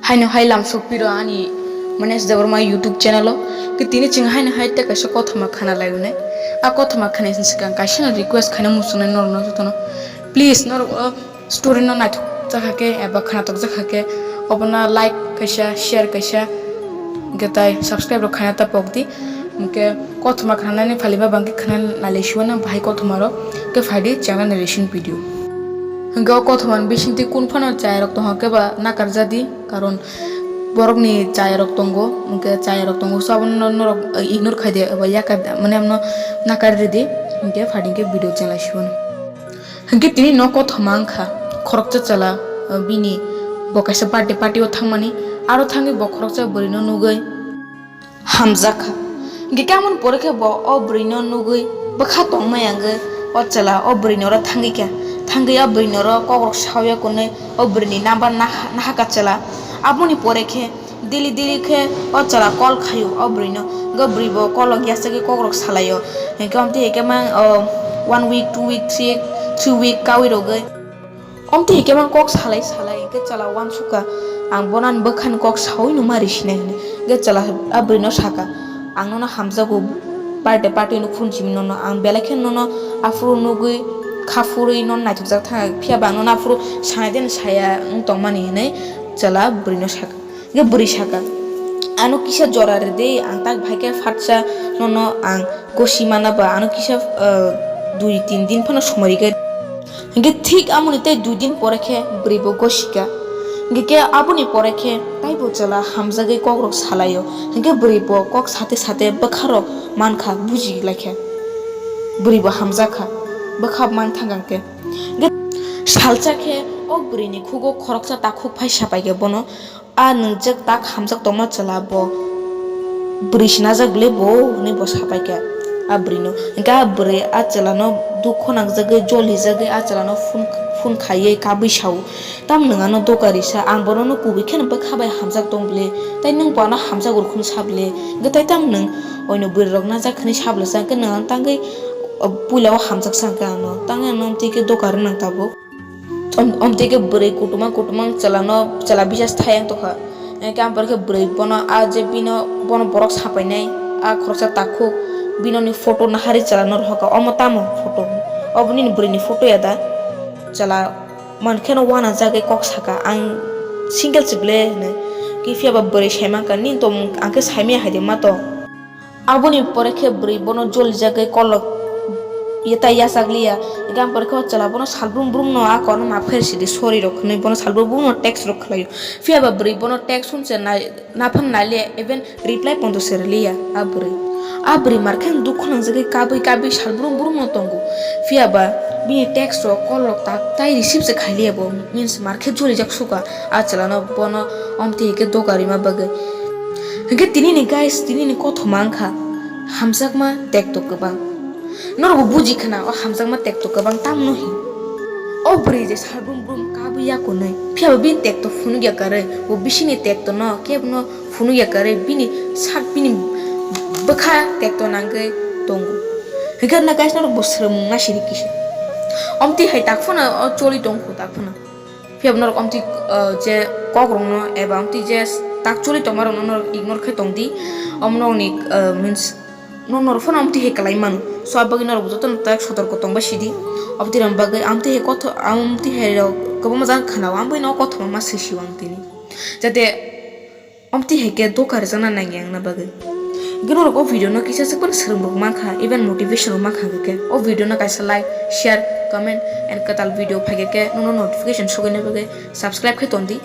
हायनो हाय लामसुपिरो आनी माने जबर मा यूट्यूब चैनल कि तिनी चिंग हायनो हाय ते कैसे कथमा खाना लायने आ कथमा खाने सिका कैसे ना रिक्वेस्ट खाने मुसुने नरनो जतनो प्लीज नर स्टोरी न नाथ जखाके एबा खाना तक जखाके अपना लाइक कैसा शेयर कैसा गताय सब्सक्राइब रो खाना तक पगदी के कथमा खाना ने फालिबा बांकी खाना नालेशुना भाई कथमारो के फाइडी चैनल नरेशन वीडियो गाव कथमान बिसिंति कुन फानो चाय रक्त हके बा नाकार जादी कारण borok ni chai rok tongo unke chai rok tongo sabon norok ignore khaide ba yaka mane amno nakar redi unke fading ke video channel shun hanke tini no ko thamang kha khorok cha chala bini bokasa party o thangmani aro thangi bokhorok cha borino nugai hamza kha ge kamon porekhe bo o borino nugai bakha tongmai ange o chala o borino ra thangi kya thangi a borino ro kokrok sawya kone o borini number na ka chala আপনি পরে খে দিলি খে ও চলা call খাইও অব্রিনো গব্রিবো call গ্যাসে কে ককরক সালাইও হেকে হেকে মান 1 week 2 week 3 week কাউই রগে হেকে মান কক সালাই কে চলা ওয়ান সুকা আং বনান বখান কক সাউই নো মারিসনে গে চলা অব্রিনো সাকা আং নো হামজাগো পার্টি নো খুনচিম নো আং বেলাখেন নো আফরু নুগৈ খাফুরই নন নাইথুকজাক থাকা ফিয়া বাং নো আফরু সানাইদেন সায়া তংমানি হেনে चला बुरिनो साका गे बुरी साका आनो किसा जरा रे दे आं ताक भाइके फाटसा ननो आं गोसी माना बा आनो किसा 2-3 दिन फनो समरी गे गे ठीक आमुनि ते 2 दिन परे खे बुरिबो गोसिका गे आबुनि परे खे ताइबो चला हामजा गे ककरक सालायो गे बुरिबो कक साथे बखारो मानखा बुजि लाखे बुरिबो हामजा खा बखाब मान थांगांके गे सालचा खे o burini khugo khoroksa ta khuk phai sapai ge bono a nungjak ta khamjak toma chala bo brishna jagle bo ni bo sapai ke a brino ga bre a chalano dukhonang jage joli jage a chalano phun khaiye ka bisau tam nangano dokari sa ang bono no kubi khen ba khabai hamjak tongle tai nung pa na hamjak urkhun sable ge tai tam nung oino birrok na jakhni sable sa ke nang tangai pulao hamjak sangka no tangai nom tike dokar nang tabo omteke brai kutumang chala bisas thayang tokha kam parke brai bono a je bino bono borok sapainai a khorsa takhu bino ni photo na hari chala nor hoka omotamo photo obni ni brai ni photo yada chala mankheno wana jage kok saka ang single chible ne ki fia ba brai shema ka nin tom angke saime haide mato aboni porekhe brai bono jol jage kolok yeta ya saglia gam por ko chala bono salbrum brum no a kono ma fer sidi sori rok ne bono salbrum brum no text rok khlayo fia ba bri bono text hun che na phan nale even reply pondo serlia abri markhan dukhan jage kabi salbrum brum no tongu fia ba bi text ro call rok tak tai receive se khaliya bo means markhe joli jak suka a chala no bono omte ke dogari ma bage ge tini ni guys tini ni ko thomang kha hamsak ma tek to kabang nor buji khana o hamjang ma tek to kabang tam no hi o bri je salbrum brum kabu ya ko nai phia bin tek to funu ya kare o bisini tek to no ke no funu ya kare bini sak bini bakha tek to nangai tongu hegar na guys nor bosram na shiri kish omti hai tak funa o choli tongku tak funa phia nor omti je kogrong no eba omti je tak choli tomar no ignore khe tongdi omno ni means nor phone amti he kalai man so abagi nor buto tak sotor ko tongba sidi abti ram bagai amti he kotho amti he ro ko ma jang khana ambai no kotho ma sisi wangtini jate amti he ke dokar jana nangyang na bagai ginor ko video no kisa sekon serum rok ma kha even motivation rok ma kha ke o video na kaisa like share comment and katal video phage ke no notification sogene bagai subscribe khe tondi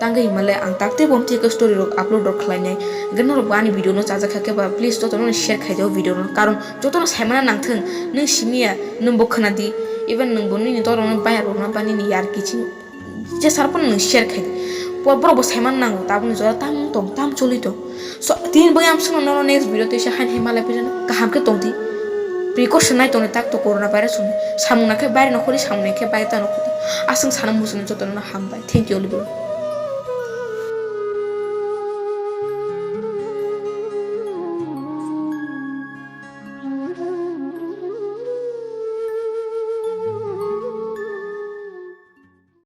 tangga himale ang takte bomti ke story rok upload rok khlainai genor bani video no chaja khake ba please to no share khai deo video no karon joto no saimana nangthun nung simia nung bokhana di even nung bonni ni toro no bayar na bani ni yar kichi je sarpon nung share khai bro bo saiman nang tabun jora tam choli to so tin bayam suno no next video te sha han himala pijana kaham ke tongti precaution nai tone tak to corona virus samuna ke bayar no khori samne ke bayta no asung sanam musun joto no ham bai thank you all